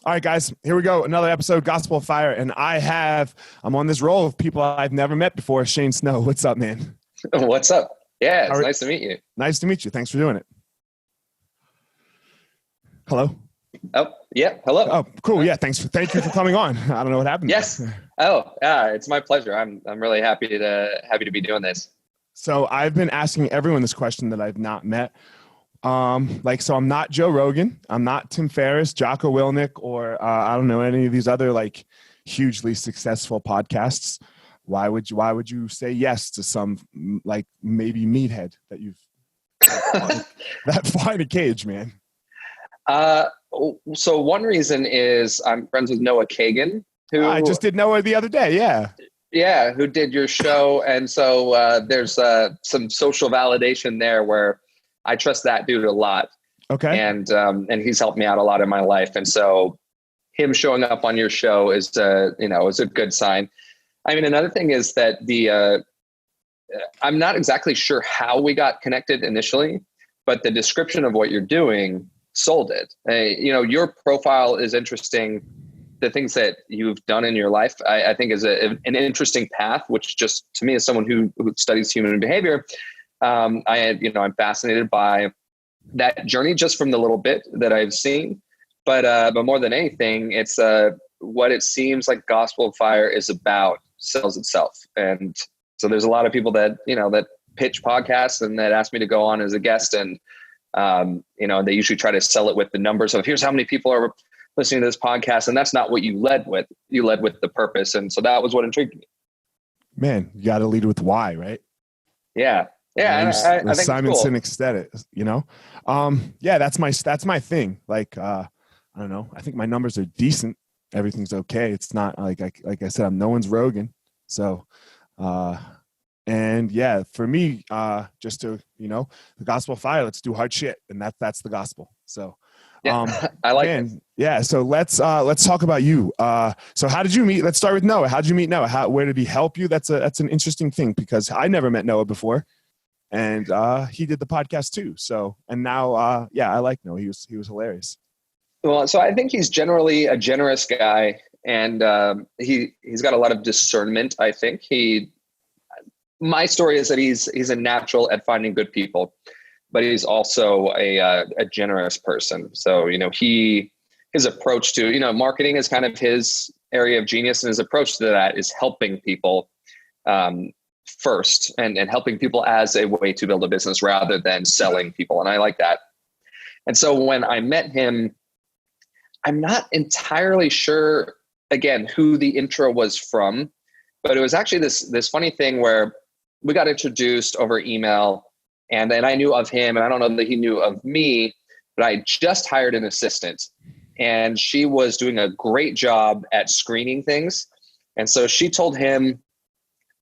All right, guys, here we go. Another episode, Gospel of Fire. And I'm on this roll of people I've never met before. Shane Snow, what's up, man? What's up? Yeah, it's nice to meet you. Nice to meet you. Thanks for doing it. Hello? Oh, yeah. Hello. Oh, cool. Yeah, thank you for coming on. I don't know what happened. Yes. Oh, yeah, it's my pleasure. I'm really happy to be doing this. So I've been asking everyone this question that I've not met. So I'm not Joe Rogan. I'm not Tim Ferriss, Jocko Willink, or I don't know, any of these other like hugely successful podcasts. Why would you say yes to some like maybe meathead that you've that fly in a cage, man? So one reason is I'm friends with Noah Kagan, who I just did Noah the other day. Yeah, who did your show. And so there's some social validation there where I trust that dude a lot. Okay. And he's helped me out a lot in my life. And so him showing up on your show is a good sign. I mean, another thing is that I'm not exactly sure how we got connected initially, but the description of what you're doing sold it. Your profile is interesting. The things that you've done in your life, I think is an interesting path, which just to me as someone who studies human behavior, I'm fascinated by that journey just from the little bit that I've seen. But more than anything, it's what it seems like Gospel of Fire is about sells itself. And so there's a lot of people that pitch podcasts and that ask me to go on as a guest. And, they usually try to sell it with the numbers of here's how many people are listening to this podcast. And that's not what you led with. You led with the purpose. And so that was what intrigued me. Man, you got to lead with why, right? Yeah. Yeah. I think Simon it's cool. Sinek said it, that's my thing. Like, I don't know. I think my numbers are decent. Everything's okay. It's not like I said, I'm no one's Rogan. So, and yeah, for me, just to, the Gospel of Fire, let's do hard shit. And that's the gospel. So, yeah, I like it. Yeah. So let's talk about you. So how did you meet? Let's start with Noah. How did you meet Noah? Where did he help you? That's an interesting thing because I never met Noah before. And he did the podcast too. So, and now, I like Noah. He was hilarious. Well, so I think he's generally a generous guy, and he's got a lot of discernment. I think my story is that he's a natural at finding good people, but he's also a generous person. So, his approach to, marketing is kind of his area of genius, and his approach to that is helping people first and helping people as a way to build a business rather than selling people. And I like that. And so when I met him, I'm not entirely sure, again, who the intro was from, but it was actually this funny thing where we got introduced over email, and then I knew of him, and I don't know that he knew of me, but I just hired an assistant, and she was doing a great job at screening things. And so she told him,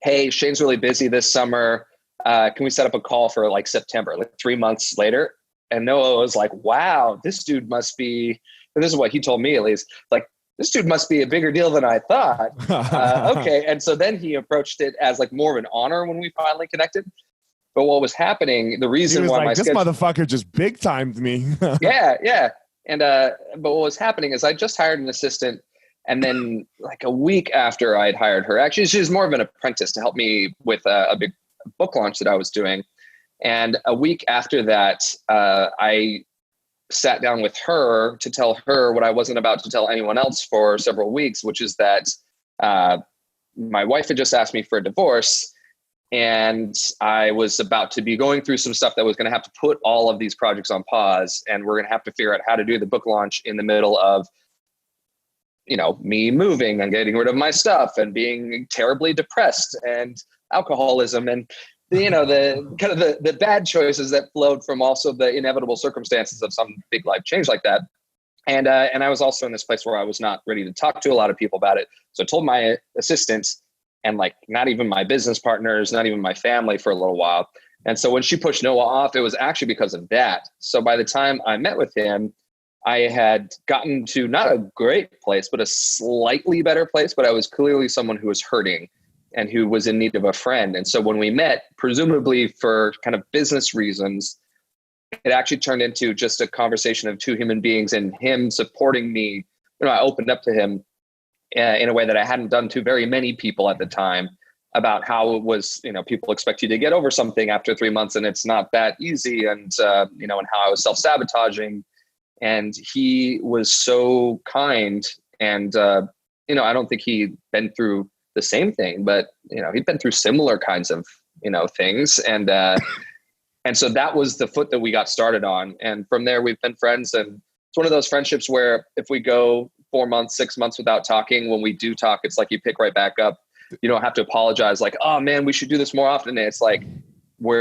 hey, Shane's really busy this summer. Can we set up a call for like September, like 3 months later? And Noah was like, wow, this dude must be, and this is what he told me at least, like, this dude must be a bigger deal than I thought. Okay. And so then he approached it as like more of an honor when we finally connected. But what was happening, the reason why like, this motherfucker just big timed me. Yeah. And, but what was happening is I just hired an assistant. And then like a week after I'd hired her, actually, she was more of an apprentice to help me with a big book launch that I was doing. And a week after that, I sat down with her to tell her what I wasn't about to tell anyone else for several weeks, which is that my wife had just asked me for a divorce, and I was about to be going through some stuff that was going to have to put all of these projects on pause, and we're going to have to figure out how to do the book launch in the middle of me moving and getting rid of my stuff and being terribly depressed and alcoholism and the kind of the bad choices that flowed from also the inevitable circumstances of some big life change like that. And I was also in this place where I was not ready to talk to a lot of people about it. So I told my assistants and like not even my business partners, not even my family for a little while. And so when she pushed Noah off, it was actually because of that. So by the time I met with him, I had gotten to not a great place, but a slightly better place. But I was clearly someone who was hurting and who was in need of a friend. And so when we met, presumably for kind of business reasons, it actually turned into just a conversation of two human beings and him supporting me I opened up to him in a way that I hadn't done to very many people at the time, about how it was, people expect you to get over something after 3 months and it's not that easy. And, and how I was self-sabotaging. And he was so kind. And, I don't think he'd been through the same thing, but, he'd been through similar kinds of, things. And so that was the foot that we got started on. And from there, we've been friends. And it's one of those friendships where if we go 4 months, 6 months without talking, when we do talk, it's like you pick right back up. You don't have to apologize like, oh man, we should do this more often. It's like we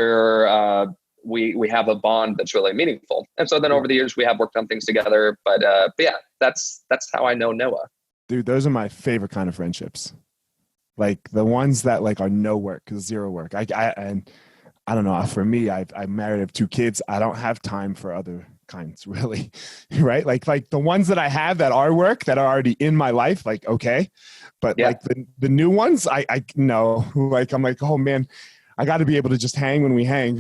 have a bond that's really meaningful. And so then over the years we have worked on things together, but yeah, that's how I know Noah. Dude, those are my favorite kind of friendships. Like the ones that like are no work, zero work. And I don't know, for me, I'm married, I have 2 kids. I don't have time for other kinds really. Right. Like the ones that I have that are work, that are already in my life, like, okay. But like the new ones, I know, like, I'm like, oh man, I got to be able to just hang when we hang.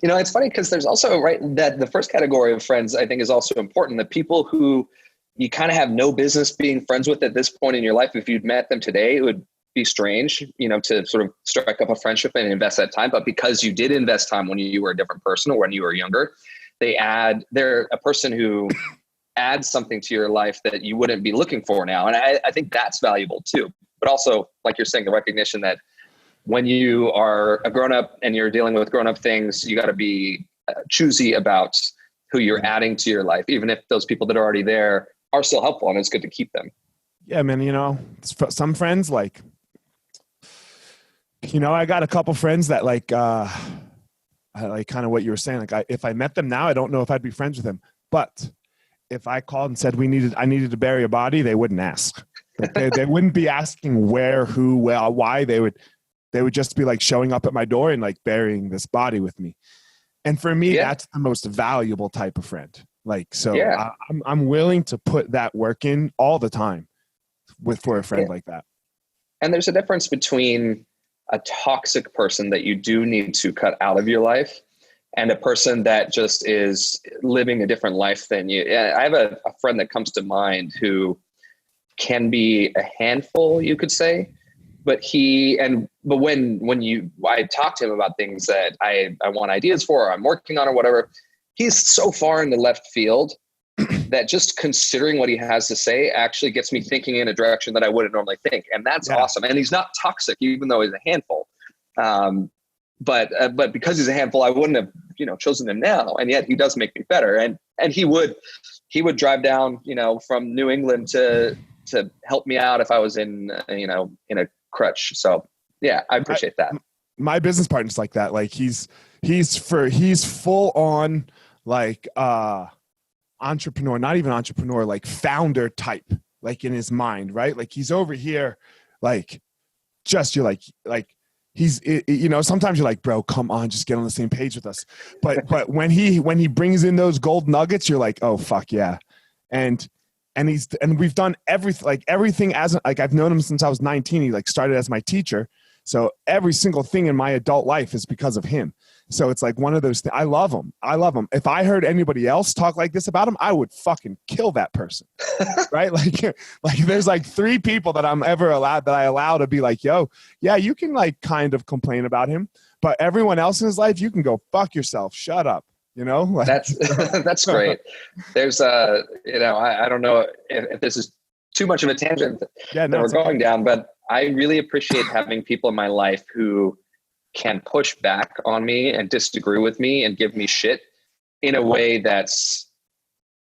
It's funny because there's also, right, that the first category of friends I think is also important. The people who you kind of have no business being friends with at this point in your life. If you'd met them today, it would be strange, to sort of strike up a friendship and invest that time. But because you did invest time when you were a different person or when you were younger, they're a person who adds something to your life that you wouldn't be looking for now. And I think that's valuable too. But also, like you're saying, the recognition that when you are a grown-up and you're dealing with grown-up things, you got to be choosy about who you're adding to your life, even if those people that are already there are still helpful, and it's good to keep them. Yeah, man, some friends, like, I got a couple friends that like, I like kind of what you were saying. Like if I met them now, I don't know if I'd be friends with them, but if I called and said I needed to bury a body, they wouldn't ask. They wouldn't be asking where, who, well, why. They would just be like showing up at my door and like burying this body with me. And for me, that's the most valuable type of friend. Like, so I'm willing to put that work in all the time for a friend like that. And there's a difference between a toxic person that you do need to cut out of your life and a person that just is living a different life than you. I have a friend that comes to mind who can be a handful, you could say, but when I talk to him about things that I want ideas for, or I'm working on or whatever, he's so far in the left field that just considering what he has to say actually gets me thinking in a direction that I wouldn't normally think. And that's awesome. And he's not toxic, even though he's a handful. But because he's a handful, I wouldn't have, chosen him now. And yet he does make me better. And he would drive down, from New England to help me out if I was in a crutch. So yeah, I appreciate that. My business partner's like that. Like he's full on like, entrepreneur, not even entrepreneur, like founder type, like in his mind, right? Like he's over here, like just, you're like he's, sometimes you're like, bro, come on, just get on the same page with us. But when he brings in those gold nuggets, you're like, oh fuck yeah. And we've done everything as like, I've known him since I was 19. He like started as my teacher. So every single thing in my adult life is because of him. So it's like one of those things. I love him. If I heard anybody else talk like this about him, I would fucking kill that person. Right? Like there's like 3 people that I allow to be like, yo, yeah, you can like kind of complain about him, but everyone else in his life, you can go fuck yourself. Shut up. Like, that's great. There's I don't know if this is too much of a tangent that we're going down, but I really appreciate having people in my life who can push back on me and disagree with me and give me shit in a way that's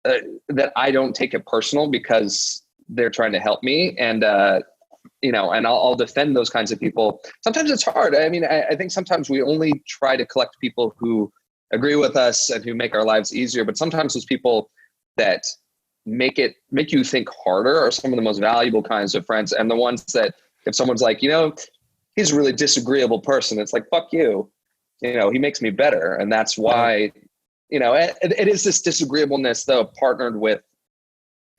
that I don't take it personal because they're trying to help me. And, and I'll defend those kinds of people. Sometimes it's hard. I mean, I think sometimes we only try to collect people who agree with us and who make our lives easier. But sometimes those people that make you think harder are some of the most valuable kinds of friends. And the ones that if someone's like, he's a really disagreeable person, it's like, fuck you. He makes me better. And that's why, it is this disagreeableness though, partnered with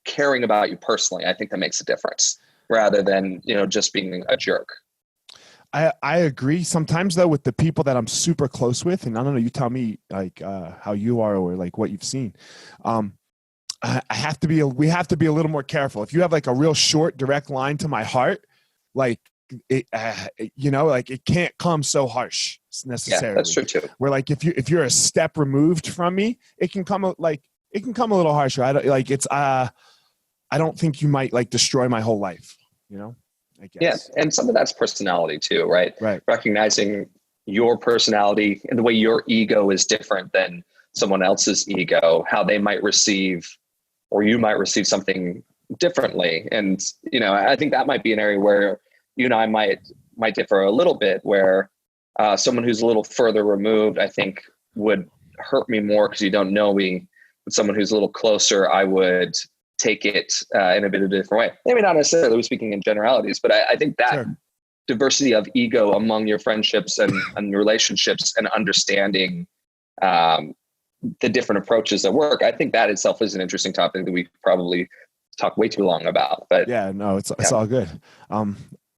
caring about you personally. I think that makes a difference rather than, just being a jerk. I agree. Sometimes though, with the people that I'm super close with, and I don't know, you tell me like how you are or like what you've seen. I have to be, we have to be a little more careful. If you have like a real short, direct line to my heart, like it, like it can't come so harsh necessarily. Yeah, that's true too. Where like, if you're a step removed from me, it can come a little harsher. I don't like, I don't think you might like destroy my whole life, I guess. Yeah. And some of that's personality too, right? Right. Recognizing your personality and the way your ego is different than someone else's ego, how they might receive, or you might receive something differently. And, I think that might be an area where you and I might differ a little bit, where someone who's a little further removed, I think would hurt me more because you don't know me. But someone who's a little closer, I would take it in a bit of a different way. Maybe not necessarily speaking in generalities, but I think that sure. Diversity of ego among your friendships and relationships, and understanding the different approaches that work. I think that itself is an interesting topic that we probably talk way too long about. But yeah, no, it's all good.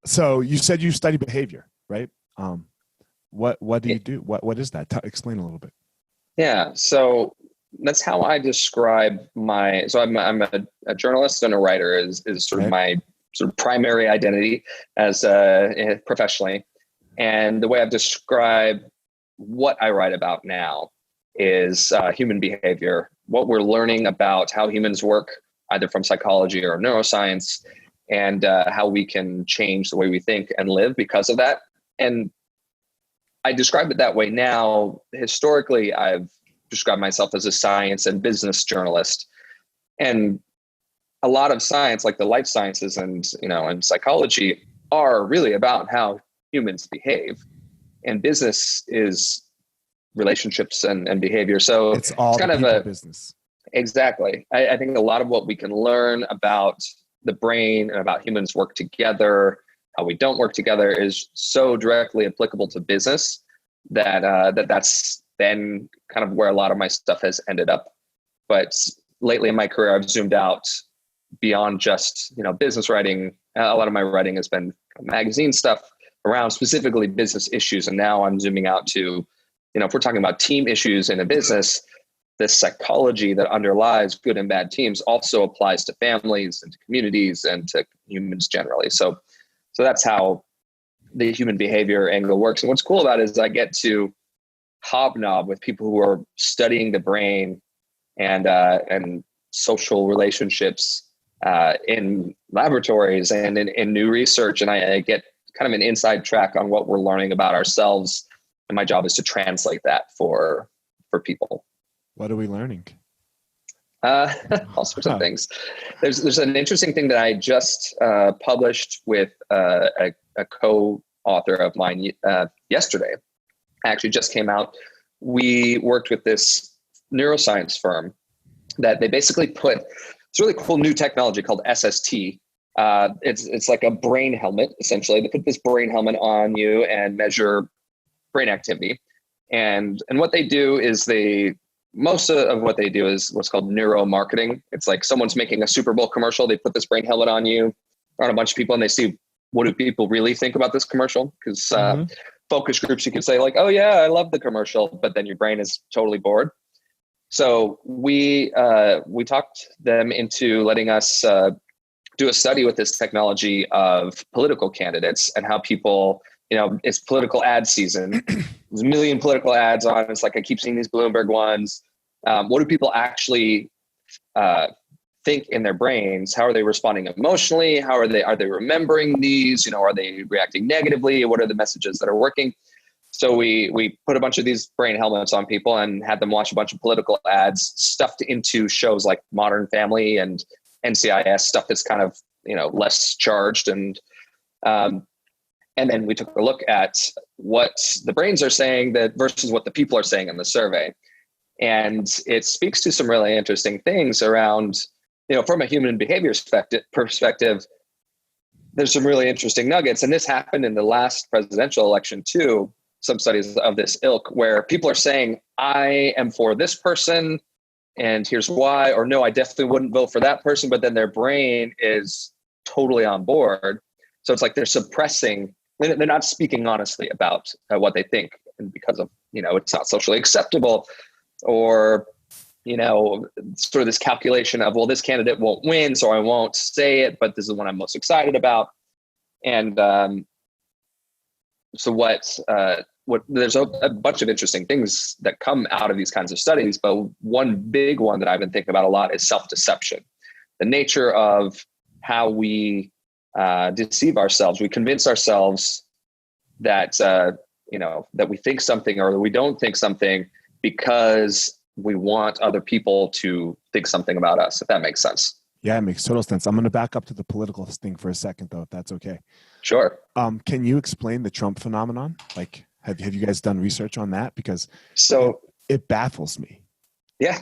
So you said you study behavior, right? What do you do? What is that? Explain a little bit. Yeah, so that's how I describe so I'm a journalist and a writer is sort of my sort of primary identity as professionally. And the way I've described what I write about now is human behavior, what we're learning about how humans work, either from psychology or neuroscience, and how we can change the way we think and live because of that. And I describe it that way now. Historically, I've described myself as a science and business journalist. And a lot of science, like the life sciences and psychology, are really about how humans behave. And business is relationships and behavior. So it's kind of a business. Exactly. I think a lot of what we can learn about the brain and about humans work together, how we don't work together, is so directly applicable to business that's then kind of where a lot of my stuff has ended up. But lately in my career, I've zoomed out beyond just, business writing. A lot of my writing has been magazine stuff around specifically business issues. And now I'm zooming out to, if we're talking about team issues in a business, the psychology that underlies good and bad teams also applies to families and to communities and to humans generally. So that's how the human behavior angle works. And what's cool about it is I get to hobnob with people who are studying the brain and social relationships in laboratories and in new research. And I get kind of an inside track on what we're learning about ourselves. And my job is to translate that for people. What are we learning? All sorts of things. There's an interesting thing that I just published with a co-author of mine yesterday. Actually just came out. We worked with this neuroscience firm that they basically put this really cool new technology called SST. It's like a brain helmet, essentially. They put this brain helmet on you and measure brain activity. And what they do is most of what they do is what's called neuromarketing. It's like someone's making a Super Bowl commercial. They put this brain helmet on you, on a bunch of people, and they see, what do people really think about this commercial? Because focus groups, you could say like, oh yeah, I love the commercial, but then your brain is totally bored. So we talked them into letting us do a study with this technology of political candidates and how people, it's political ad season. There's a million political ads on. It's like I keep seeing these Bloomberg ones. What do people actually think in their brains? How are they responding emotionally? Are they remembering these? Are they reacting negatively? What are the messages that are working? So we put a bunch of these brain helmets on people and had them watch a bunch of political ads stuffed into shows like Modern Family and NCIS, stuff that's kind of, less charged. And then we took a look at what the brains are saying versus what the people are saying in the survey. And it speaks to some really interesting things around, from a human behavior perspective, there's some really interesting nuggets. And this happened in the last presidential election too. Some studies of this ilk where people are saying, I am for this person and here's why, or no, I definitely wouldn't vote for that person. But then their brain is totally on board. So it's like they're suppressing, they're not speaking honestly about what they think. And because of, it's not socially acceptable, or sort of this calculation of, well, this candidate won't win, so I won't say it, but this is what I'm most excited about. And so what there's a bunch of interesting things that come out of these kinds of studies, but one big one that I've been thinking about a lot is self-deception. The nature of how we deceive ourselves. We convince ourselves that, that we think something or we don't think something because we want other people to think something about us, if that makes sense. Yeah, it makes total sense. I'm going to back up to the political thing for a second, though, if that's okay. Sure. Can you explain the Trump phenomenon? Like, have you guys done research on that? Because it baffles me. Yeah.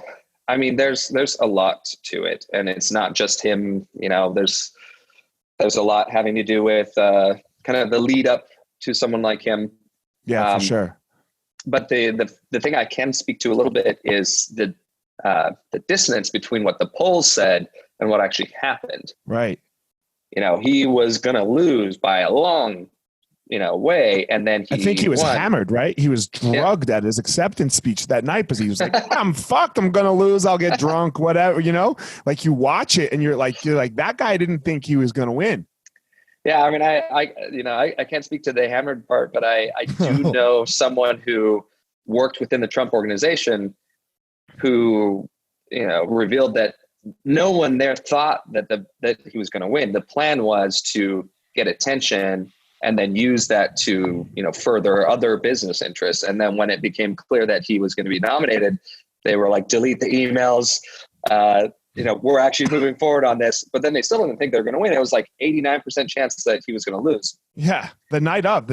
I mean, there's a lot to it, and it's not just him. There's a lot having to do with kind of the lead up to someone like him. Yeah, for sure. But the thing I can speak to a little bit is the dissonance between what the polls said and what actually happened. Right. He was going to lose by a long, way. And then I think he was won. Hammered, right? He was drugged at his acceptance speech that night because he was like, I'm fucked. I'm going to lose. I'll get drunk, whatever, like you watch it and you're like, that guy didn't think he was going to win. Yeah. I mean, I can't speak to the hammered part, but I do know someone who worked within the Trump organization who, revealed that no one there thought that he was going to win. The plan was to get attention and then use that to, further other business interests. And then when it became clear that he was going to be nominated, they were like, delete the emails. We're actually moving forward on this. But then they still didn't think they were going to win. It was like 89% chance that he was going to lose. Yeah. The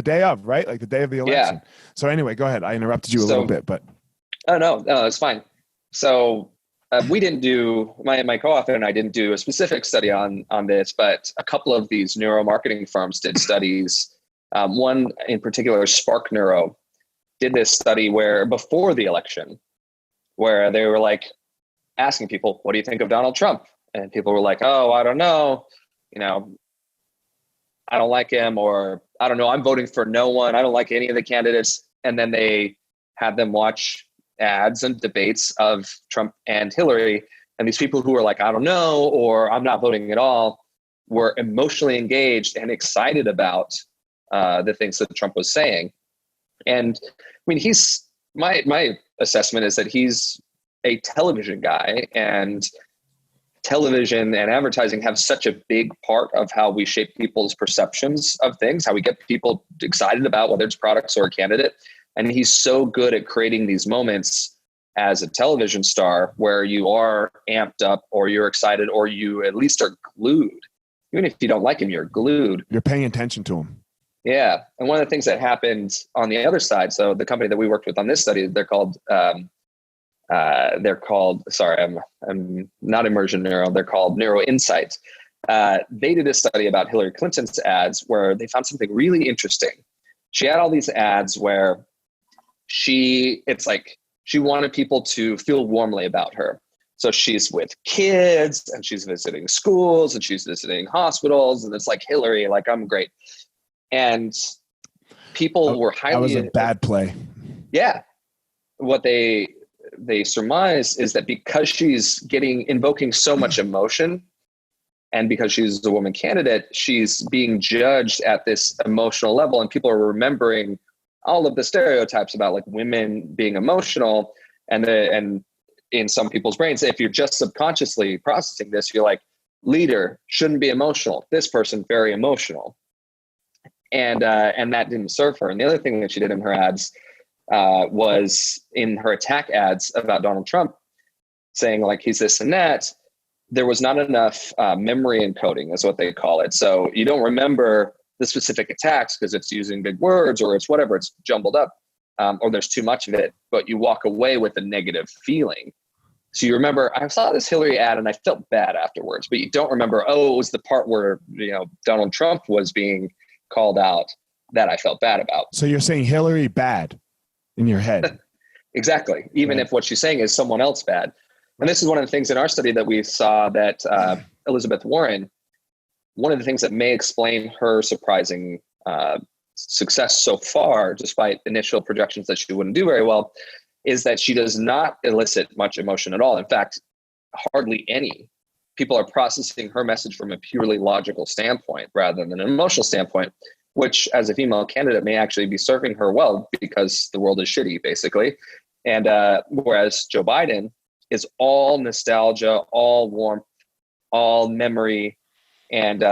day of, right? Like the day of the election. Yeah. So anyway, go ahead. I interrupted you a little bit, but. Oh, no, it's fine. So we didn't do, my co-author and I didn't do a specific study on this, but a couple of these neuromarketing firms did studies. One in particular, Spark Neuro, did this study where before the election, where they were like asking people, what do you think of Donald Trump? And people were like, oh, I don't know. I don't like him, or I don't know, I'm voting for no one. I don't like any of the candidates. And then they had them watch ads and debates of Trump and Hillary. And these people who were like, I don't know, or I'm not voting at all, were emotionally engaged and excited about the things that Trump was saying. And I mean, my assessment is that he's a television guy, and television and advertising have such a big part of how we shape people's perceptions of things, how we get people excited about whether it's products or a candidate. And he's so good at creating these moments as a television star where you are amped up, or you're excited, or you at least are glued. Even if you don't like him, you're glued. You're paying attention to him. Yeah. And one of the things that happened on the other side, so the company that we worked with on this study, they're called, sorry, I'm not Immersion Neuro. They're called Neuro Insight. They did a study about Hillary Clinton's ads where they found something really interesting. She had all these ads where she wanted people to feel warmly about her. So she's with kids, and she's visiting schools, and she's visiting hospitals, and it's like, Hillary, like, I'm great. And people were highly... That was a bad play. Yeah. What they surmise is that because she's invoking so much emotion, and because she's a woman candidate, she's being judged at this emotional level, and people are remembering all of the stereotypes about like women being emotional, and in some people's brains, if you're just subconsciously processing this, you're like, leader shouldn't be emotional. This person very emotional, and that didn't serve her. And the other thing that she did in her ads was in her attack ads about Donald Trump, saying like he's this and that. There was not enough memory encoding, is what they call it. So you don't remember the specific attacks because it's using big words, or it's whatever, it's jumbled up, or there's too much of it, but you walk away with a negative feeling. So you remember, I saw this Hillary ad and I felt bad afterwards, but you don't remember, oh, it was the part where, Donald Trump was being called out that I felt bad about. So you're saying Hillary bad in your head. Exactly. Even if what she's saying is someone else bad. And this is one of the things in our study that we saw that Elizabeth Warren, one of the things that may explain her surprising success so far, despite initial projections that she wouldn't do very well, is that she does not elicit much emotion at all. In fact, hardly any. People are processing her message from a purely logical standpoint rather than an emotional standpoint, which as a female candidate may actually be serving her well because the world is shitty, basically. And whereas Joe Biden is all nostalgia, all warmth, all memory, and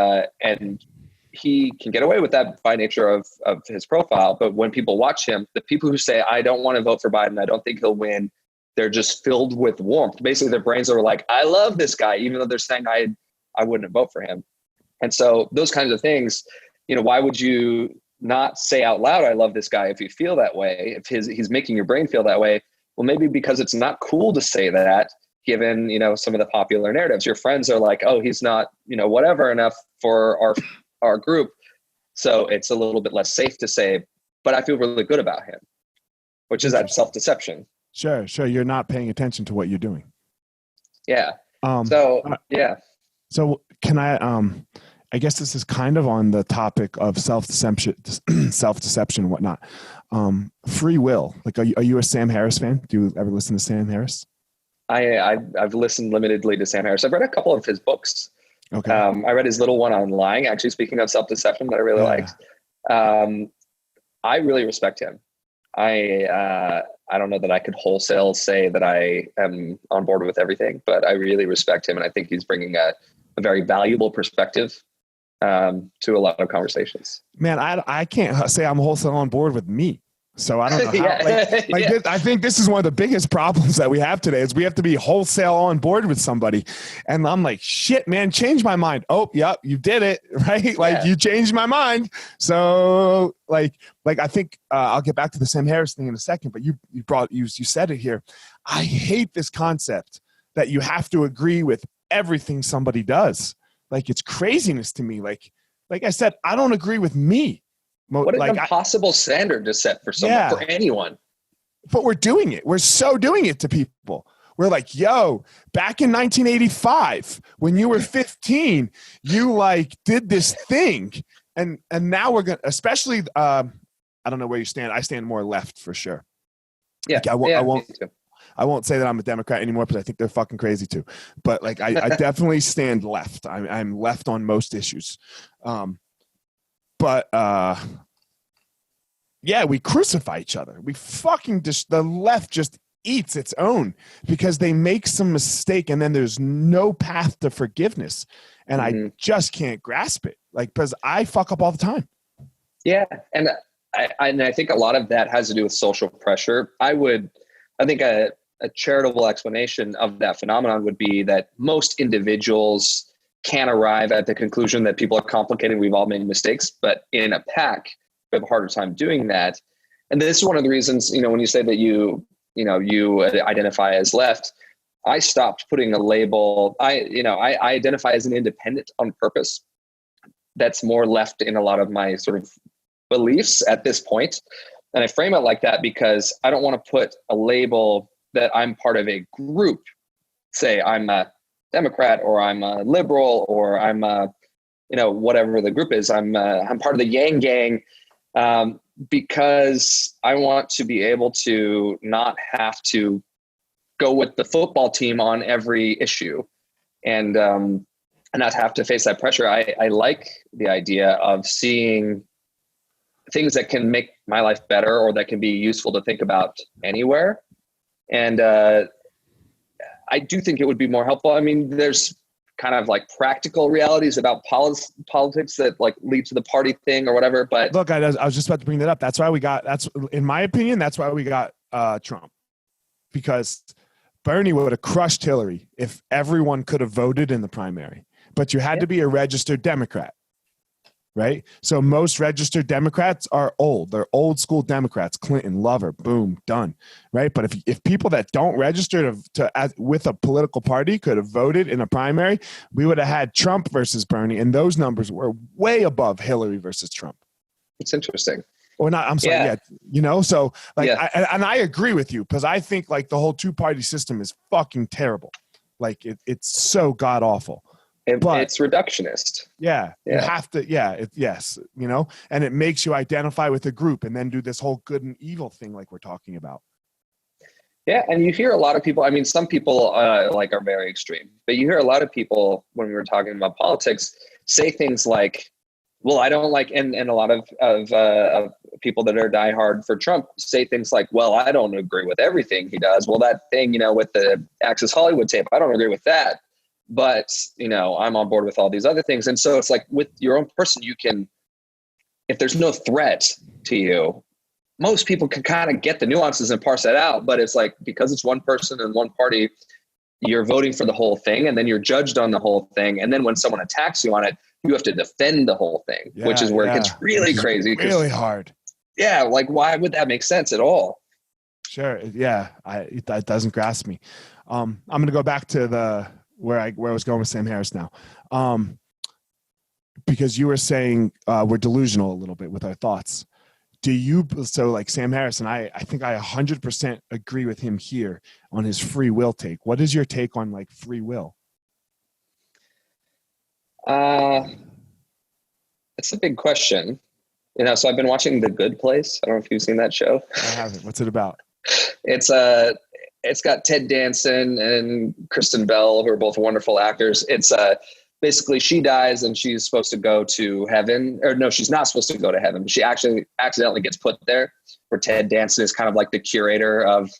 he can get away with that by nature of his profile. But when people watch him, the people who say, I don't want to vote for Biden, I don't think he'll win, they're just filled with warmth. Basically, their brains are like, I love this guy, even though they're saying I wouldn't vote for him. And so those kinds of things, why would you not say out loud, I love this guy if you feel that way, if he's making your brain feel that way? Well, maybe because it's not cool to say that, given, some of the popular narratives. Your friends are like, oh, he's not, whatever enough for our group. So it's a little bit less safe to say, but I feel really good about him, which is that self-deception. Sure. You're not paying attention to what you're doing. Yeah. Yeah. So can I guess this is kind of on the topic of self-deception and whatnot. Free will. Like, are you a Sam Harris fan? Do you ever listen to Sam Harris? I've listened limitedly to Sam Harris. I've read a couple of his books. Okay. I read his little one on lying, actually, speaking of self-deception, that I really liked. I really respect him. I don't know that I could wholesale say that I am on board with everything, but I really respect him. And I think he's bringing a very valuable perspective to a lot of conversations. Man, I can't say I'm wholesale on board with me. So I don't know how, I think this is one of the biggest problems that we have today is we have to be wholesale on board with somebody. And I'm like, shit, man, change my mind. Oh, yep, you did it. Right. Like you changed my mind. So I think I'll get back to the Sam Harris thing in a second, but you said it here. I hate this concept that you have to agree with everything somebody does. Like it's craziness to me. Like I said, I don't agree with me. What an impossible standard to set for someone, for anyone. But we're doing it. We're so doing it to people. We're like, yo, back in 1985, when you were 15, you did this thing. And now we're going to, especially, I don't know where you stand. I stand more left for sure. Yeah. I won't say that I'm a Democrat anymore because I think they're fucking crazy too. But I definitely stand left. I'm left on most issues. But we crucify each other. We fucking the left just eats its own because they make some mistake and then there's no path to forgiveness. And I just can't grasp it. Because I fuck up all the time. Yeah. And I think a lot of that has to do with social pressure. I think a charitable explanation of that phenomenon would be that most individuals can arrive at the conclusion that people are complicated. We've all made mistakes, but in a pack, we have a harder time doing that. And this is one of the reasons, when you say that you identify as left, I stopped putting a label. I identify as an independent on purpose. That's more left in a lot of my sort of beliefs at this point. And I frame it like that because I don't want to put a label that I'm part of a group. Say I'm a Democrat or I'm a liberal or I'm whatever the group is. I'm part of the Yang Gang because I want to be able to not have to go with the football team on every issue and not have to face that pressure. I like the idea of seeing things that can make my life better or that can be useful to think about anywhere. And I do think it would be more helpful. I mean, there's kind of practical realities about politics that lead to the party thing or whatever. But look, I was just about to bring that up. That's why in my opinion, that's why we got Trump, because Bernie would have crushed Hillary if everyone could have voted in the primary, but you had to be a registered Democrat. Right. So most registered Democrats are old. They're old school Democrats. Clinton, love her, boom, done. Right. But if people that don't register with a political party could have voted in a primary, we would have had Trump versus Bernie. And those numbers were way above Hillary versus Trump. It's interesting. Or not. I'm sorry. Yeah. So I agree with you because I think the whole 2-party system is fucking terrible. It's so god awful. But it's reductionist. Yeah. You have to. Yeah. Yes. And it makes you identify with a group and then do this whole good and evil thing like we're talking about. Yeah, and you hear a lot of people. I mean, some people like are very extreme, but you hear a lot of people when we were talking about politics say things like, "Well, I don't like," and a lot of people that are diehard for Trump say things like, "Well, I don't agree with everything he does. Well, that thing, with the Access Hollywood tape, I don't agree with that, but I'm on board with all these other things." And so it's like with your own person, you can, if there's no threat to you, most people can kind of get the nuances and parse that out. But it's like, because it's one person and one party, you're voting for the whole thing, and then you're judged on the whole thing. And then when someone attacks you on it, you have to defend the whole thing, which is where it gets really crazy. Really hard. Yeah. Like, why would that make sense at all? Sure. Yeah. That doesn't grasp me. I'm going to go back to where I was going with Sam Harris now. Because you were saying we're delusional a little bit with our thoughts. So like Sam Harris, and I think I 100% agree with him here on his free will take. What is your take on like free will? It's a big question. So I've been watching The Good Place. I don't know if you've seen that show. I haven't. What's it about? It's got Ted Danson and Kristen Bell, who are both wonderful actors. It's basically she dies and she's supposed to go to heaven, or no, she's not supposed to go to heaven. She actually accidentally gets put there, where Ted Danson is kind of like the curator of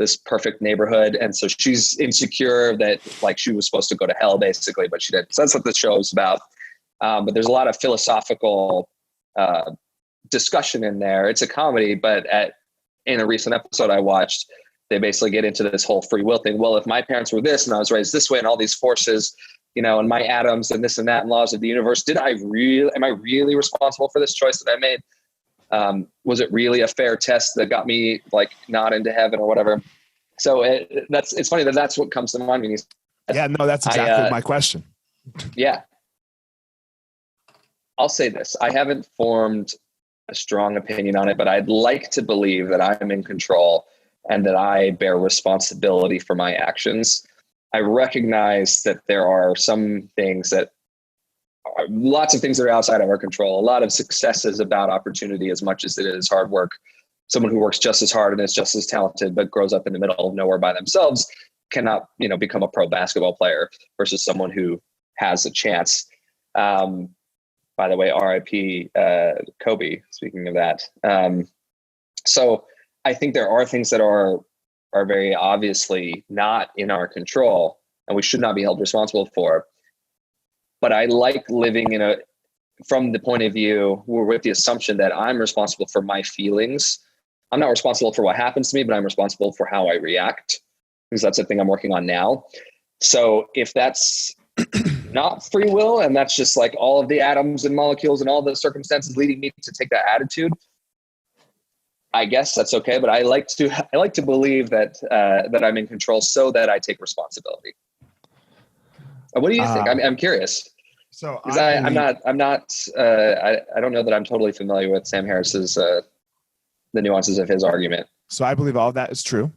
this perfect neighborhood. And so she's insecure that like she was supposed to go to hell basically, but she didn't. So that's what the show is about. But there's a lot of philosophical discussion in there. It's a comedy, but in a recent episode I watched, they basically get into this whole free will thing. Well, if my parents were this and I was raised this way and all these forces, and my atoms and this and that and laws of the universe, am I really responsible for this choice that I made? Was it really a fair test that got me like not into heaven or whatever? So it's funny that's what comes to mind when you said, yeah, no, that's exactly my question. Yeah. I'll say this. I haven't formed a strong opinion on it, but I'd like to believe that I'm in control and that I bear responsibility for my actions. I recognize that there are some things lots of things that are outside of our control. A lot of success is about opportunity as much as it is hard work. Someone who works just as hard and is just as talented, but grows up in the middle of nowhere by themselves cannot, become a pro basketball player versus someone who has a chance. By the way, RIP Kobe, speaking of that. So I think there are things that are very obviously not in our control and we should not be held responsible for. But I like living from the point of view, we're with the assumption that I'm responsible for my feelings. I'm not responsible for what happens to me, but I'm responsible for how I react, because that's the thing I'm working on now. So if that's not free will, and that's just like all of the atoms and molecules and all the circumstances leading me to take that attitude, I guess that's okay. But I like to believe that I'm in control so that I take responsibility. What do you think? I'm curious. So I'm not. I don't know that I'm totally familiar with Sam Harris's the nuances of his argument. So I believe all of that is true,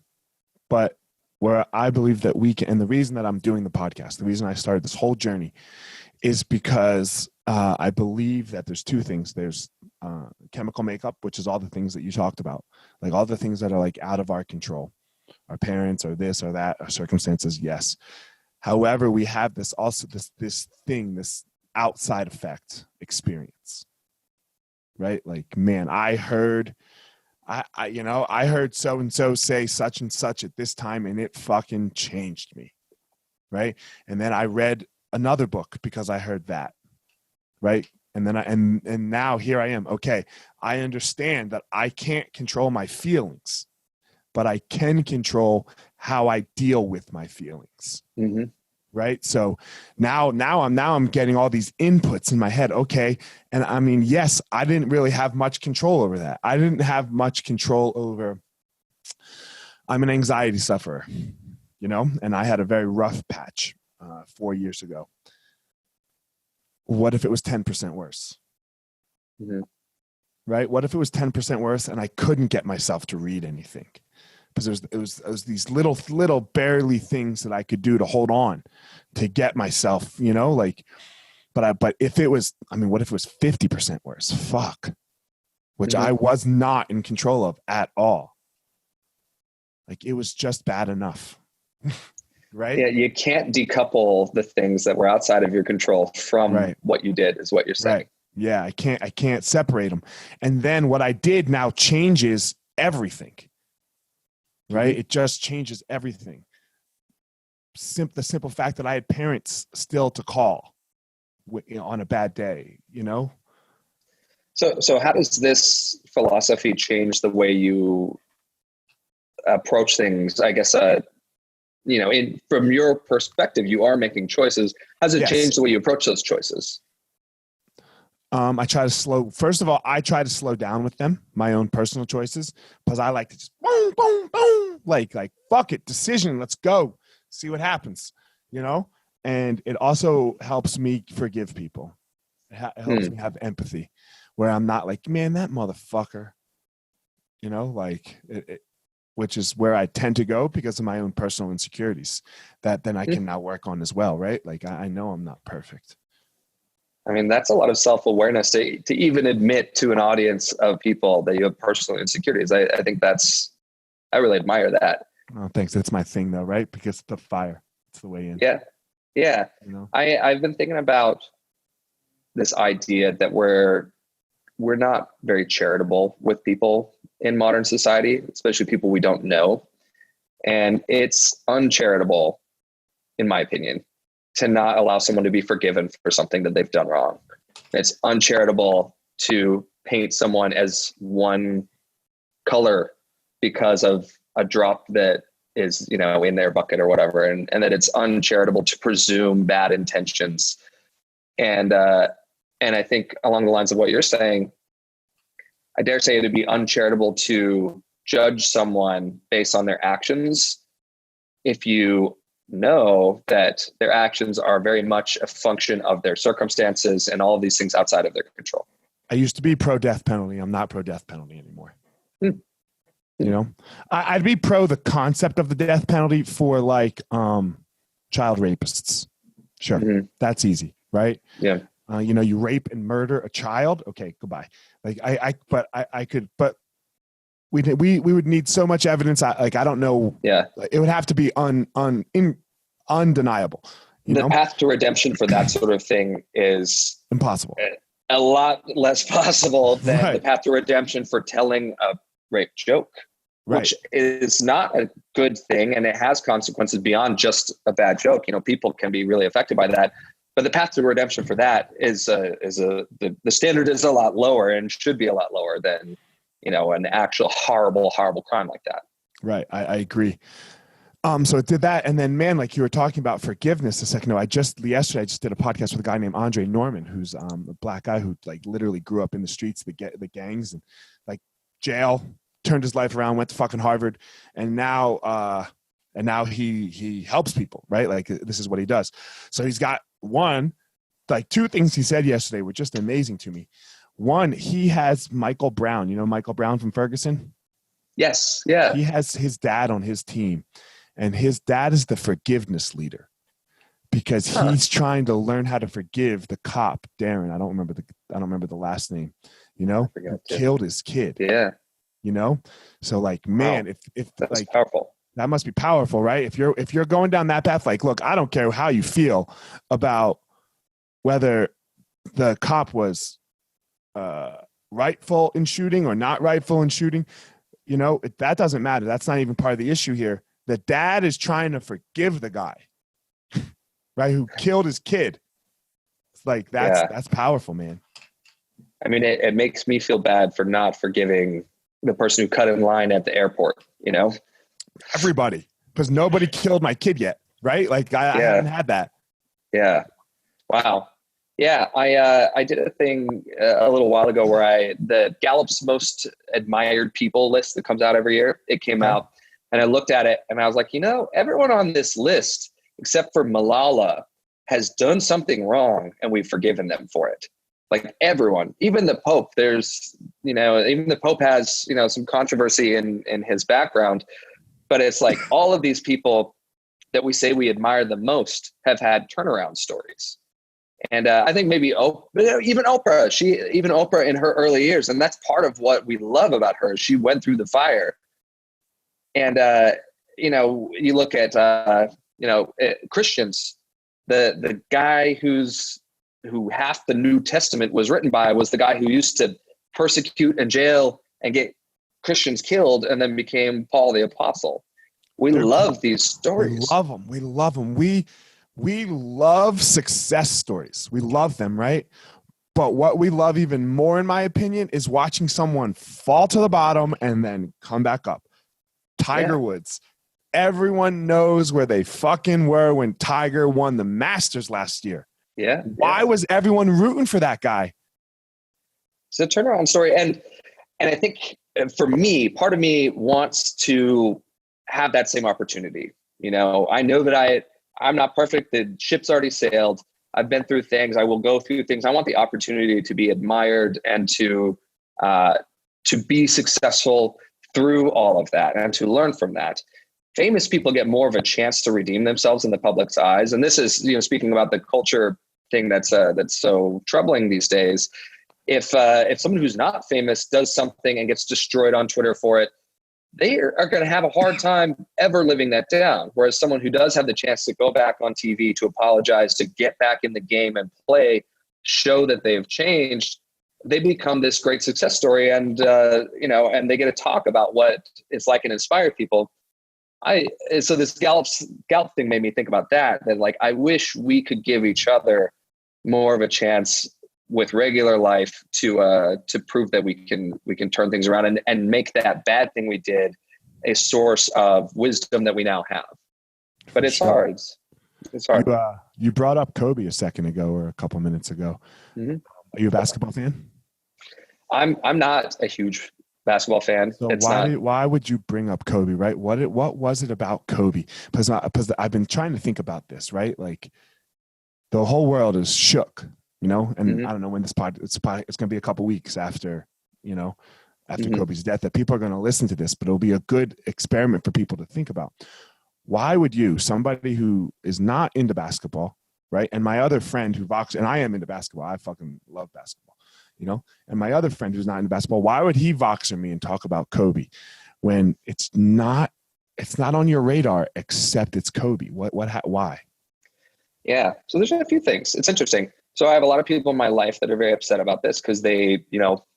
but where I believe that we can, and the reason that I'm doing the podcast, the reason I started this whole journey, is because I believe that there's two things. There's chemical makeup, which is all the things that you talked about, like all the things that are like out of our control, our parents or this or that, our circumstances. Yes. However, we have this outside effect experience, right? Like, man, I heard so-and-so say such and such at this time, and it fucking changed me. Right. And then I read another book because I heard that. Right. And then and now here I am. Okay. I understand that I can't control my feelings, but I can control how I deal with my feelings. Mm-hmm. Right. So now I'm getting all these inputs in my head. Okay. And I mean, yes, I didn't really have much control over that. I didn't have much control over, I'm an anxiety sufferer, and I had a very rough patch 4 years ago. What if it was 10% worse? Mm-hmm. Right. What if it was 10% worse and I couldn't get myself to read anything? Because it was these little barely things that I could do to hold on, to get myself, but if it was, what if it was 50% worse? Fuck. Which I was not in control of at all. Like it was just bad enough. Right? Yeah, you can't decouple the things that were outside of your control from what you did, is what you're saying. Right. Yeah, I can't separate them. And then what I did now changes everything. Right? It just changes everything. The simple fact that I had parents still to call on a bad day, So how does this philosophy change the way you approach things? I guess, from your perspective, you are making choices. How does it change the way you approach those choices? I try to slow down with them, my own personal choices, because I like to just boom, boom, boom, like fuck it, decision, let's go, see what happens, And it also helps me forgive people. It helps me have empathy, where I'm not like, man, that motherfucker, which is where I tend to go because of my own personal insecurities that then I can now work on as well, right? Like I know I'm not perfect. I mean, that's a lot of self-awareness to even admit to an audience of people that you have personal insecurities. I think I really admire that. Oh, thanks. That's my thing though, right? Because the fire, it's the way in. Yeah. Yeah. I've been thinking about this idea that we're not very charitable with people in modern society, especially people we don't know. And it's uncharitable, in my opinion, to not allow someone to be forgiven for something that they've done wrong. It's uncharitable to paint someone as one color because of a drop that is, in their bucket or whatever. And that it's uncharitable to presume bad intentions. And I think along the lines of what you're saying, I dare say it'd be uncharitable to judge someone based on their actions if you know that their actions are very much a function of their circumstances and all of these things outside of their control. I used to be pro death penalty. I'm not pro death penalty anymore. I'd be pro the concept of the death penalty for like child rapists. Sure. That's easy, right? Yeah. You rape and murder a child. Okay, goodbye. Like but we would need so much evidence. I don't know. Yeah. It would have to be undeniable. The path to redemption for that sort of thing is impossible. A lot less possible than the path to redemption for telling a rape joke, which is not a good thing. And it has consequences beyond just a bad joke. People can be really affected by that. But the path to redemption for that is the standard is a lot lower and should be a lot lower than, an actual horrible, horrible crime like that. Right. I agree. So it did that. And then, man, like you were talking about forgiveness a second ago, yesterday I just did a podcast with a guy named Andre Norman, who's a black guy who like literally grew up in the streets, the gangs and like jail, turned his life around, went to fucking Harvard. And now he helps people, right? Like this is what he does. So he's got two things he said yesterday were just amazing to me. One, he has Michael Brown, Michael Brown from Ferguson. Yes. Yeah. He has his dad on his team. And his dad is the forgiveness leader because he's trying to learn how to forgive the cop, Darren. I don't remember the last name, who killed his kid. Yeah. So like, man, if that's like powerful, that must be powerful, right? If you're going down that path, like, look, I don't care how you feel about whether the cop was rightful in shooting or not rightful in shooting, that doesn't matter. That's not even part of the issue here. The dad is trying to forgive the guy, right, who killed his kid. It's like that's powerful, man. I mean, it makes me feel bad for not forgiving the person who cut in line at the airport. Everybody, because nobody killed my kid yet, right? Like I haven't had that. Yeah. Wow. Yeah, I did a thing a little while ago where the Gallup's most admired people list that comes out every year. It came out. And I looked at it and I was like, everyone on this list, except for Malala, has done something wrong and we've forgiven them for it. Like everyone, even the Pope, even the Pope has, some controversy in his background, but it's like all of these people that we say we admire the most have had turnaround stories. And I think maybe even Oprah in her early years, and that's part of what we love about her. She went through the fire. And, you look at, Christians, the guy who half the New Testament was written by was the guy who used to persecute and jail and get Christians killed and then became Paul the Apostle. We love these stories. We love them. We love them. We love success stories. We love them, right? But what we love even more, in my opinion, is watching someone fall to the bottom and then come back up. Tiger Woods. Everyone knows where they fucking were when Tiger won the Masters last year. Yeah. Why was everyone rooting for that guy? It's a turnaround story. And I think for me, part of me wants to have that same opportunity. I know that I'm not perfect. The ship's already sailed. I've been through things. I will go through things. I want the opportunity to be admired and to be successful through all of that and to learn from that. Famous people get more of a chance to redeem themselves in the public's eyes. And this is, speaking about the culture thing that's so troubling these days. If someone who's not famous does something and gets destroyed on Twitter for it, they are going to have a hard time ever living that down. Whereas someone who does have the chance to go back on TV, to apologize, to get back in the game and play, show that they've changed, they become this great success story. And, and they get to talk about what it's like and inspire people. So this Gallup thing made me think about that like, I wish we could give each other more of a chance with regular life to prove that we can turn things around and make that bad thing we did a source of wisdom that we now have. But it's hard. It's hard. You brought up Kobe a second ago or a couple minutes ago. Mm-hmm. Are you a basketball fan? I'm not a huge basketball fan. So why would you bring up Kobe, right? What was it about Kobe? Because I've been trying to think about this, right? Like the whole world is shook. And I don't know when it's going to be a couple weeks after Kobe's death that people are going to listen to this, but it'll be a good experiment for people to think about. Why would you, somebody who is not into basketball, right? And my other friend who voxes, and I am into basketball. I fucking love basketball, and my other friend who's not into basketball, why would he voxer me and talk about Kobe when it's not on your radar except it's Kobe? Why? Yeah. So there's a few things. It's interesting. So I have a lot of people in my life that are very upset about this because they,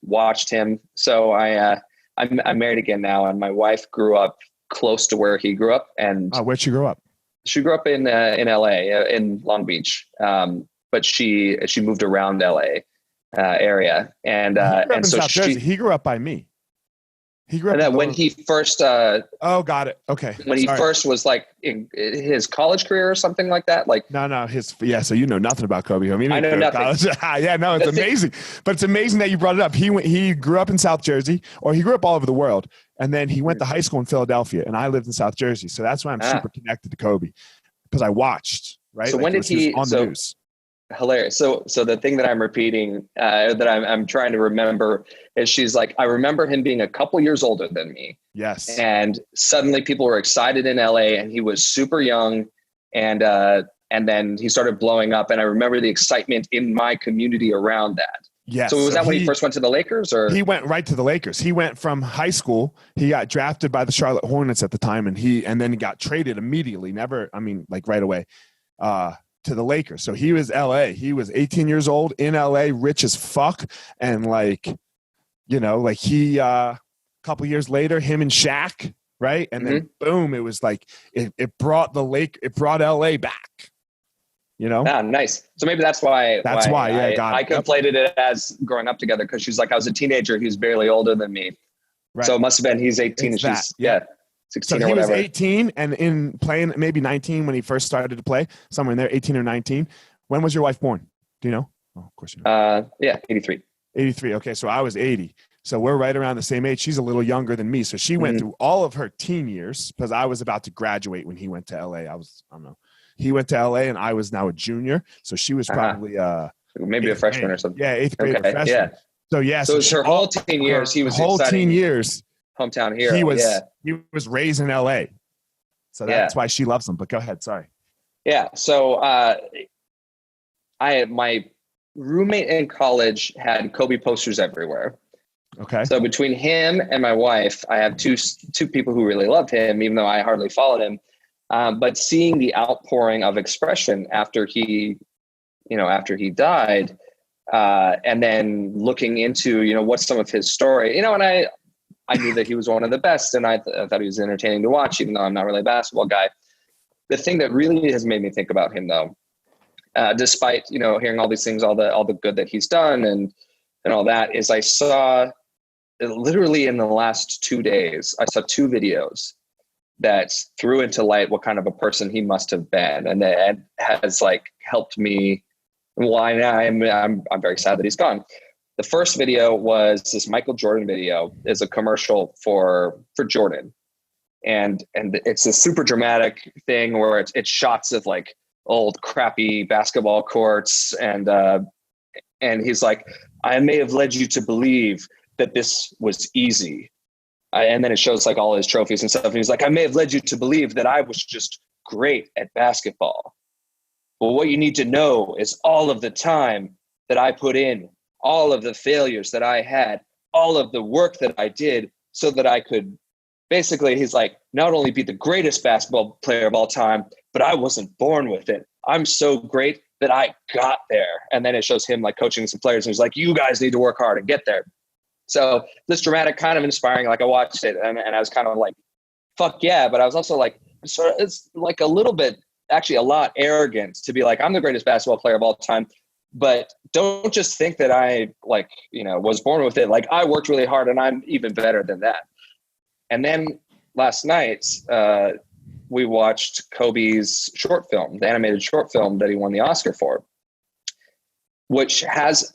watched him. So I'm married again now, and my wife grew up close to where he grew up. And where'd she grow up? She grew up in LA, in Long Beach. But she moved around LA area, and so South Jersey. He grew up by me. He grew up when he first. Got it. Okay. When he first was like in his college career or something like that. Like no. So you know nothing about Kobe. I mean, I know nothing. Yeah, no, it's amazing. But it's amazing that you brought it up. He grew up in South Jersey, or he grew up all over the world, and then he went to high school in Philadelphia, and I lived in South Jersey, so that's why I'm super connected to Kobe because I watched. Right. So when did he on the news? Hilarious. So the thing that I'm repeating that I'm trying to remember is she's like, I remember him being a couple years older than me. Yes. And suddenly people were excited in LA, and he was super young, and then he started blowing up, and I remember the excitement in my community around that. Yes. So was that when he first went to the Lakers, or? He went right to the Lakers. He went from high school. He got drafted by the Charlotte Hornets at the time, and then he got traded immediately. Right away. To the Lakers. So he was LA. He was 18 years old in LA, rich as fuck. And he, a couple years later, him and Shaq, right? And then boom, it was like, it brought LA back, nice. So maybe that's why. I conflated it as growing up together. Cause she's like, I was a teenager. He was barely older than me. Right. So it must've been, he's 18 and she's 16 so or whatever. He was 18 and in playing maybe 19 when he first started to play, somewhere in there, 18 or 19. When was your wife born? Do you know? Oh, of course you know. 83. 83. Okay, so I was 80. So we're right around the same age. She's a little younger than me. So she went through all of her teen years because I was about to graduate when he went to LA. He went to LA and I was now a junior. So she was probably maybe a freshman or something. Yeah, 8th grade freshman. Yeah. So her whole teen years, he was whole teen years. Hometown hero. He was raised in LA. So that's why she loves him. But go ahead. Sorry. Yeah. So my roommate in college had Kobe posters everywhere. Okay. So between him and my wife, I have two people who really love him, even though I hardly followed him. But seeing the outpouring of expression after he died, and then looking into, what's some of his story, and I knew that he was one of the best, and I thought he was entertaining to watch, even though I'm not really a basketball guy. The thing that really has made me think about him, though, despite hearing all these things, all the good that he's done, and all that, is I saw literally in the last 2 days, I saw 2 videos that threw into light what kind of a person he must have been, and that has helped me. Why I'm very sad that he's gone. The first video was this Michael Jordan video. Is a commercial for Jordan, and it's a super dramatic thing where it's shots of old crappy basketball courts, and he's like, I may have led you to believe that this was easy. And then it shows all his trophies and stuff. And he's like, I may have led you to believe that I was just great at basketball. But what you need to know is all of the time that I put in, all of the failures that I had, all of the work that I did so that I could basically, he's like, not only be the greatest basketball player of all time, but I wasn't born with it. I'm so great that I got there. And then it shows him coaching some players. And he's like, you guys need to work hard and get there. So this dramatic, kind of inspiring, I watched it and I was kind of fuck yeah. But I was also it's a little bit, actually a lot arrogant to be I'm the greatest basketball player of all time. But don't just think that I was born with it. I worked really hard and I'm even better than that. And then last night, we watched Kobe's short film, the animated short film that he won the Oscar for, which has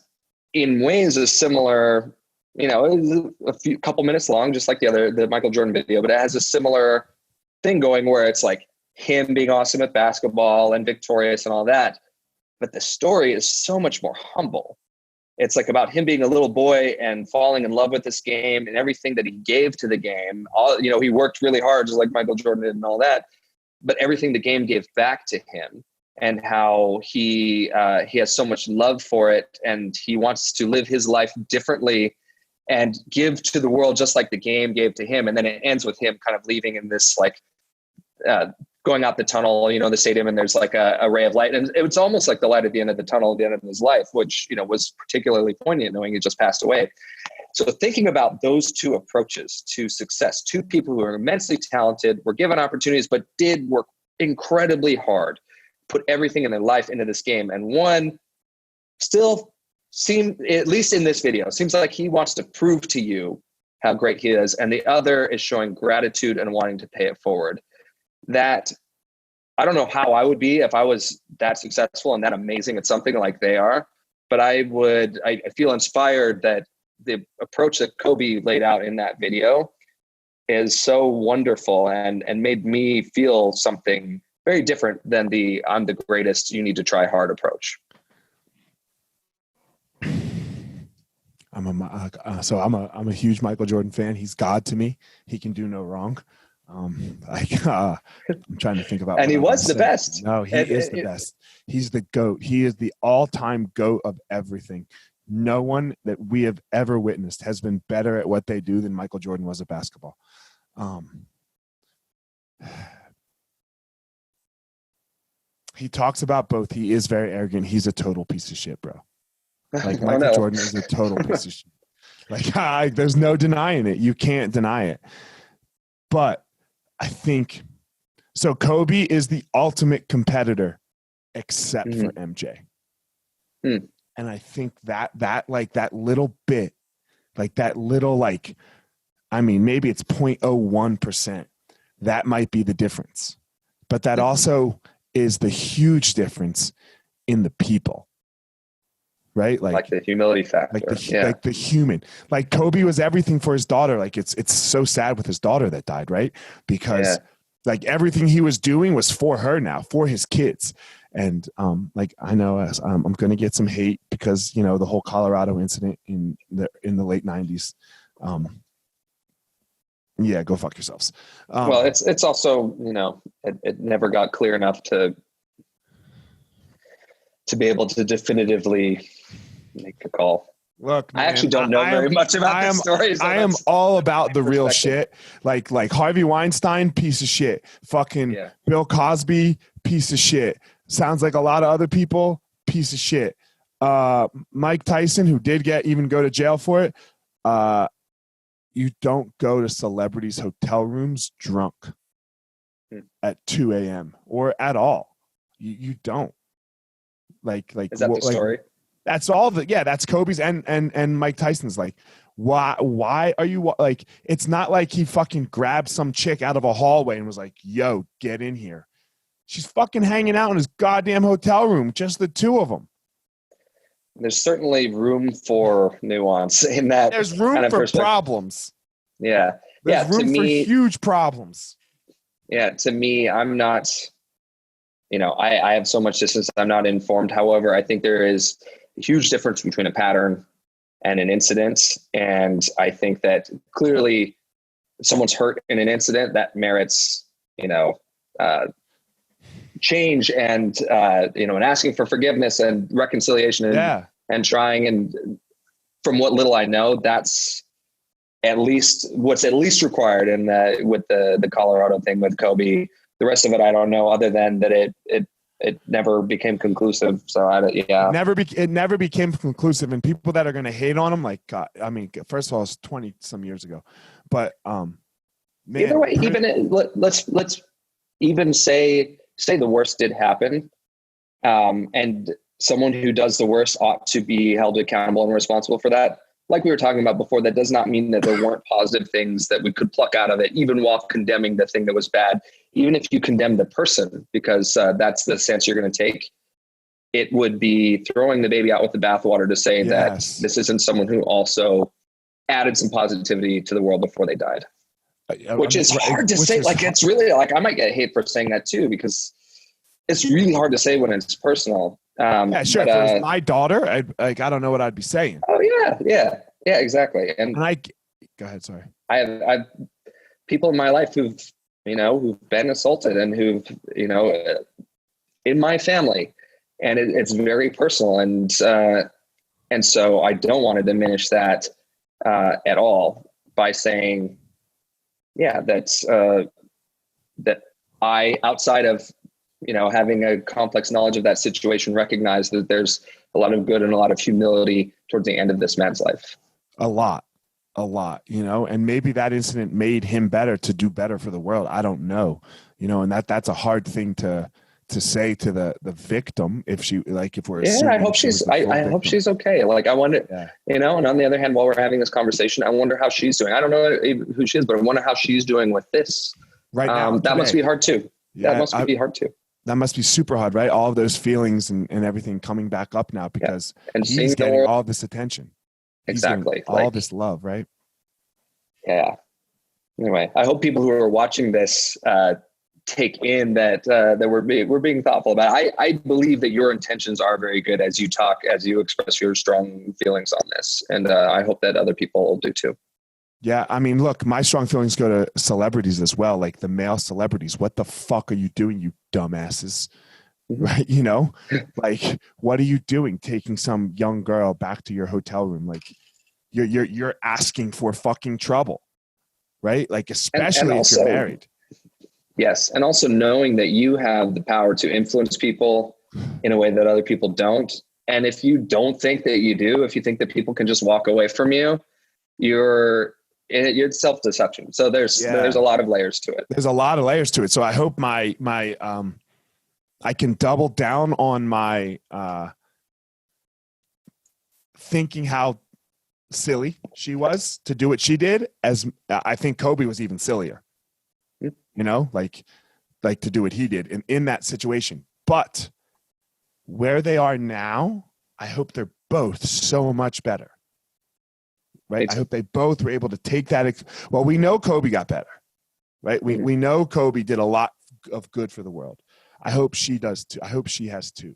in ways a similar, a couple minutes long, just like the Michael Jordan video, but it has a similar thing going where it's him being awesome at basketball and victorious and all that. But the story is so much more humble. It's about him being a little boy and falling in love with this game and everything that he gave to the game. He worked really hard, just like Michael Jordan did and all that, but everything the game gave back to him, and how he has so much love for it, and he wants to live his life differently and give to the world just like the game gave to him. And then it ends with him kind of leaving in this going out the tunnel, the stadium, and there's a ray of light. And it's almost like the light at the end of the tunnel at the end of his life, which, was particularly poignant knowing he just passed away. So thinking about those 2 approaches to success, 2 people who are immensely talented, were given opportunities, but did work incredibly hard, put everything in their life into this game. And one still seemed, at least in this video, seems like he wants to prove to you how great he is. And the other is showing gratitude and wanting to pay it forward. That I don't know how I would be if I was that successful and that amazing at something like they are, but I feel inspired that the approach that Kobe laid out in that video is so wonderful and made me feel something very different than the I'm the greatest, you need to try hard approach. I'm a huge Michael Jordan fan. He's God to me. He can do no wrong. I'm trying to think about. And he was the best. No, he is the best. He's the GOAT. He is the all-time GOAT of everything. No one that we have ever witnessed has been better at what they do than Michael Jordan was at basketball. He talks about both. He is very arrogant. He's a total piece of shit, bro. Michael Jordan is a total piece of shit. There's no denying it. You can't deny it. But I think so. Kobe is the ultimate competitor, except for MJ. And I think that little bit, maybe it's 0.01%. That might be the difference. But that also is the huge difference in the people. Right? Like the humility factor. Like the human. Like Kobe was everything for his daughter. It's so sad with his daughter that died, right? Because everything he was doing was for her now, for his kids. And I know I'm going to get some hate because, the whole Colorado incident in the late 90s. Yeah, go fuck yourselves. Well, it's also, it never got clear enough to be able to definitively make a call. Look, man, I actually don't know very much about this story. So I am all about the real shit. Like Harvey Weinstein, piece of shit. Fucking Bill Cosby, piece of shit. Sounds like a lot of other people, piece of shit. Mike Tyson, who did even go to jail for it. You don't go to celebrities' hotel rooms drunk at 2 a.m. or at all. You don't. Like is that the story? That's all that's Kobe's and Mike Tyson's. Like, why are you like, it's not like he fucking grabbed some chick out of a hallway and was like, yo, get in here. She's fucking hanging out in his goddamn hotel room, just the two of them. There's certainly room for nuance in that. There's room kind of for problems. Yeah. There's room for huge problems. Yeah. To me, I'm not, I have so much distance. I'm not informed. However, I think there is a huge difference between a pattern and an incident. And I think that clearly if someone's hurt in an incident that merits, change and, and asking for forgiveness and reconciliation and trying. And from what little I know, that's what's at least required in with the Colorado thing with Kobe. The rest of it, I don't know, other than that it never became conclusive. So it never became conclusive. And people that are going to hate on him, like, God, I mean, first of all, it's 20 some years ago, but, man, either way, let's even say the worst did happen. And someone who does the worst ought to be held accountable and responsible for that. Like we were talking about before, that does not mean that there weren't positive things that we could pluck out of it, even while condemning the thing that was bad. Even if you condemn the person, because that's the stance you're going to take, it would be throwing the baby out with the bathwater to say that this isn't someone who also added some positivity to the world before they died. Which is hard to say. Like, it's really like, I might get hate for saying that too, because it's really hard to say when it's personal. Yeah, sure. But, if it was my daughter, I don't know what I'd be saying. Oh yeah, exactly. And go ahead. Sorry. I've people in my life who've been assaulted and who've, in my family, and it's very personal. And so I don't want to diminish that at all by saying, that I, outside of, having a complex knowledge of that situation, recognize that there's a lot of good and a lot of humility towards the end of this man's life. A lot, and maybe that incident made him better to do better for the world. I don't know, and that's a hard thing to say to the victim. If we're I hope I hope she's okay. Like, I wonder, and on the other hand, while we're having this conversation, I wonder how she's doing. I don't know who she is, but I wonder how she's doing with this right now. That must be hard too. Yeah, that must be hard too. That must be super hard, right? All of those feelings and everything coming back up now because and he's getting all this attention. Exactly. All this love, right? Yeah. Anyway, I hope people who are watching this take in that we're being thoughtful about it. I believe that your intentions are very good as you express your strong feelings on this. And I hope that other people will do too. Yeah, I mean, look, my strong feelings go to celebrities as well, like the male celebrities. What the fuck are you doing, you dumbasses? Right? Like, what are you doing taking some young girl back to your hotel room? Like, you're asking for fucking trouble, right? Like, especially and also, if you're married. Yes, and also knowing that you have the power to influence people in a way that other people don't. And if you don't think that you do, if you think that people can just walk away from you, you're self-deception. So there's a lot of layers to it. There's a lot of layers to it. So I hope my I can double down on my thinking how silly she was to do what she did, as I think Kobe was even sillier. Like to do what he did in that situation. But where they are now, I hope they're both so much better. Right. I hope they both were able to take that. Well, we know Kobe got better, right? We know Kobe did a lot of good for the world. I hope she does too. I hope she has too.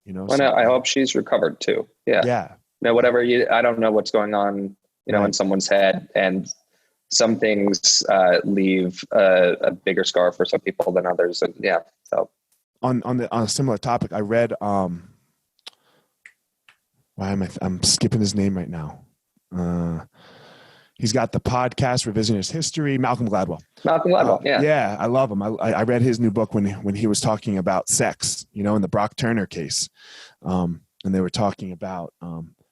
I hope she's recovered too. Yeah. Yeah. Whatever I don't know what's going on, in someone's head, and some things leave a bigger scar for some people than others. And so on a similar topic, I read Why am I'm skipping his name right now. He's got the podcast Revisionist History. Malcolm Gladwell. Malcolm Gladwell. Yeah. Yeah, I love him. I read his new book when he was talking about sex, you know, in the Brock Turner case. And they were talking about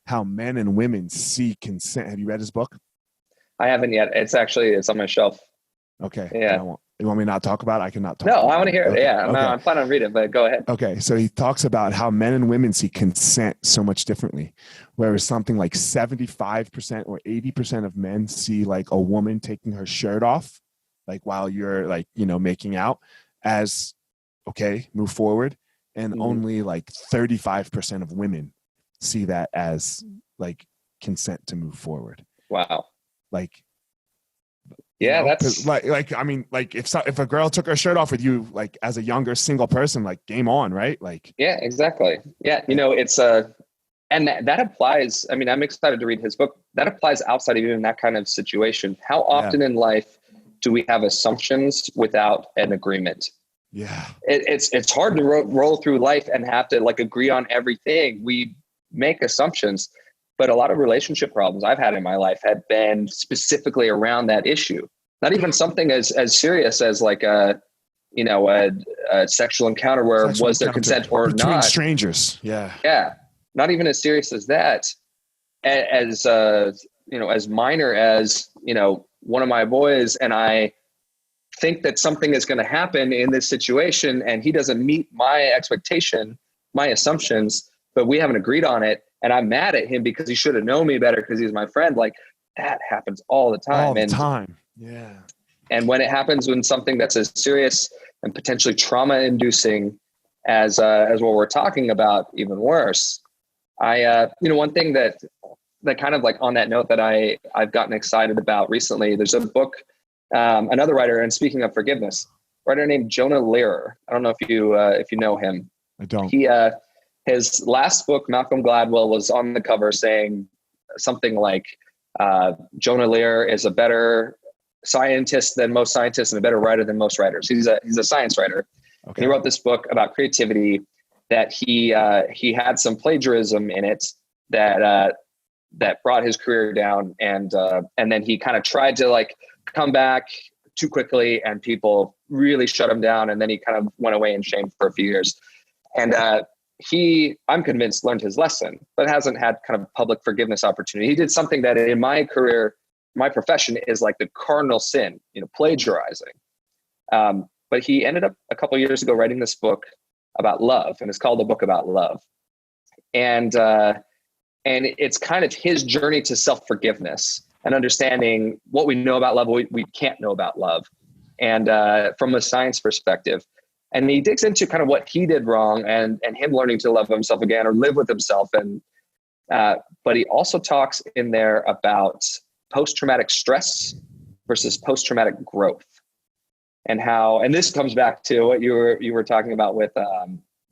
how men and women see consent. Have you read his book? I haven't yet. It's on my shelf. Okay. Yeah. You want me to not talk about it? I cannot talk No, about it. I want to hear it. Okay. Yeah. Okay. I'm planning on reading it, but go ahead. Okay. So he talks about how men and women see consent so much differently, whereas something like 75% or 80% of men see like a woman taking her shirt off, like while you're like, you know, making out as, okay, move forward. And only like 35% of women see that as like consent to move forward. Wow. Like, yeah, you know, that's like I mean, like if a girl took her shirt off with you, like as a younger single person, like game on, right? Like, yeah, exactly. Yeah, you know, it's and that applies. I mean, I'm excited to read his book. That applies outside of even that kind of situation. How often in life do we have assumptions without an agreement? Yeah, it's hard to roll through life and have to like agree on everything. We make assumptions. But a lot of relationship problems I've had in my life have been specifically around that issue. Not even something as serious as like a sexual encounter where was there consent or between not. Strangers. Yeah. Yeah. Not even as serious as that. As as minor as, one of my boys and I think that something is going to happen in this situation and he doesn't meet my expectation, my assumptions, but we haven't agreed on it. And I'm mad at him because he should have known me better because he's my friend. Like that happens all the time. All the time. Yeah. And when it happens when something that's as serious and potentially trauma inducing as what we're talking about, even worse. One thing that kind of like on that note that I've gotten excited about recently, there's a book, another writer, and speaking of forgiveness, writer named Jonah Lehrer. I don't know if you know him. I don't. His last book, Malcolm Gladwell, was on the cover saying something like, Jonah Lehrer is a better scientist than most scientists and a better writer than most writers. He's a science writer. Okay. He wrote this book about creativity that he had some plagiarism in it that brought his career down. And then he kind of tried to like come back too quickly and people really shut him down. And then he kind of went away in shame for a few years. And, I'm convinced learned his lesson, but hasn't had kind of public forgiveness opportunity. He did something that in my career, my profession is like the cardinal sin, plagiarizing. But he ended up a couple of years ago writing this book about love, and it's called A Book About Love. And it's kind of his journey to self-forgiveness and understanding what we know about love, what we can't know about love. And from a science perspective. And he digs into kind of what he did wrong and him learning to love himself again or live with himself. And but he also talks in there about post-traumatic stress versus post-traumatic growth, and how, and this comes back to what you were talking about with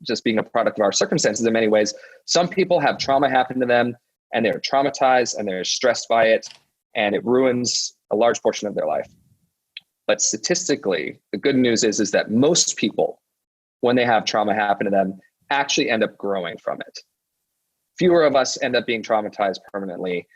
just being a product of our circumstances in many ways. Some people have trauma happen to them and they're traumatized and they're stressed by it, and it ruins a large portion of their life. But statistically, the good news is that most people, when they have trauma happen to them, actually end up growing from it. Fewer of us end up being traumatized permanently.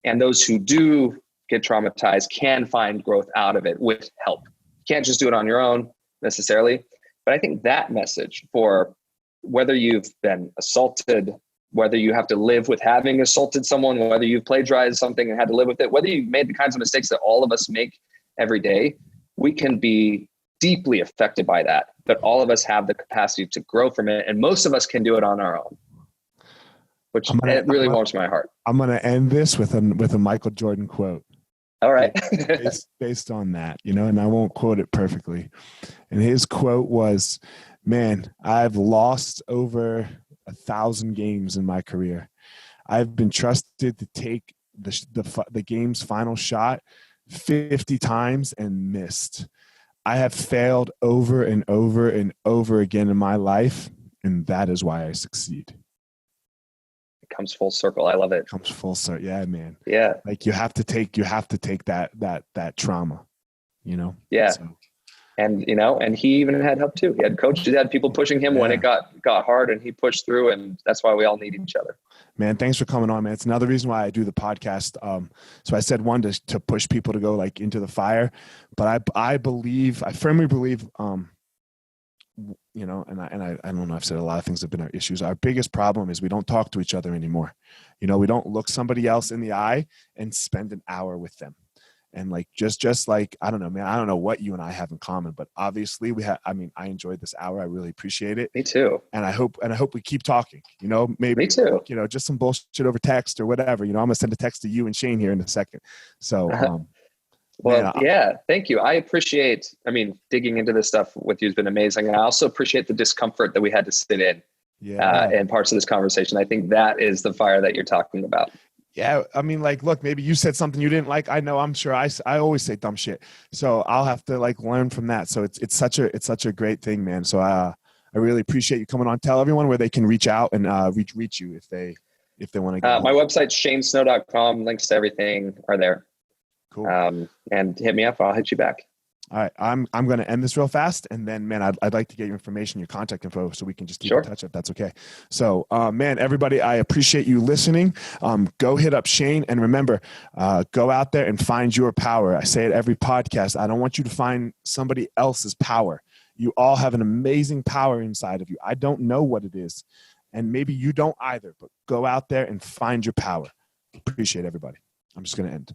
And those who do get traumatized can find growth out of it with help. You can't just do it on your own necessarily. But I think that message for whether you've been assaulted, whether you have to live with having assaulted someone, whether you've plagiarized something and had to live with it, whether you've made the kinds of mistakes that all of us make every day, we can be deeply affected by that, but all of us have the capacity to grow from it. And most of us can do it on our own, which it really warms my heart. I'm going to end this with a Michael Jordan quote. All right. based on that, and I won't quote it perfectly. And his quote was, "Man, I've lost over 1,000 games in my career. I've been trusted to take the game's final shot 50 times and missed. I have failed over and over and over again in my life, and that is why I succeed." It comes full circle. I love it. Comes full circle. Yeah, man. Yeah. Like you have to take that trauma, Yeah. So, And, and he even had help too. He had coaches, he had people pushing him when it got hard, and he pushed through. And that's why we all need each other. Man, thanks for coming on, man. It's another reason why I do the podcast. So I said one to push people to go like into the fire, but I firmly believe, and I don't know, I've said a lot of things have been our issues. Our biggest problem is we don't talk to each other anymore. We don't look somebody else in the eye and spend an hour with them. And like, just like, I don't know, man, I don't know what you and I have in common, but obviously I enjoyed this hour. I really appreciate it. Me too. And I hope we keep talking, maybe, me too. Just some bullshit over text or whatever, I'm going to send a text to you and Shane here in a second. So, well, yeah, thank you. I appreciate, digging into this stuff with you has been amazing. And I also appreciate the discomfort that we had to sit in in parts of this conversation. I think that is the fire that you're talking about. Yeah. Look, maybe you said something you didn't like. I know, I'm sure I always say dumb shit. So I'll have to learn from that. So it's such a great thing, man. So I really appreciate you coming on. Tell everyone where they can reach out and reach you if they want to go. My website's shanesnow.com. Links to everything are there. Cool. And hit me up. I'll hit you back. All right. I'm going to end this real fast. And then, man, I'd like to get your information, your contact info, so we can just keep in touch if that's okay. So, man, everybody, I appreciate you listening. Go hit up Shane. And remember, go out there and find your power. I say it every podcast. I don't want you to find somebody else's power. You all have an amazing power inside of you. I don't know what it is. And maybe you don't either, but go out there and find your power. Appreciate everybody. I'm just going to end.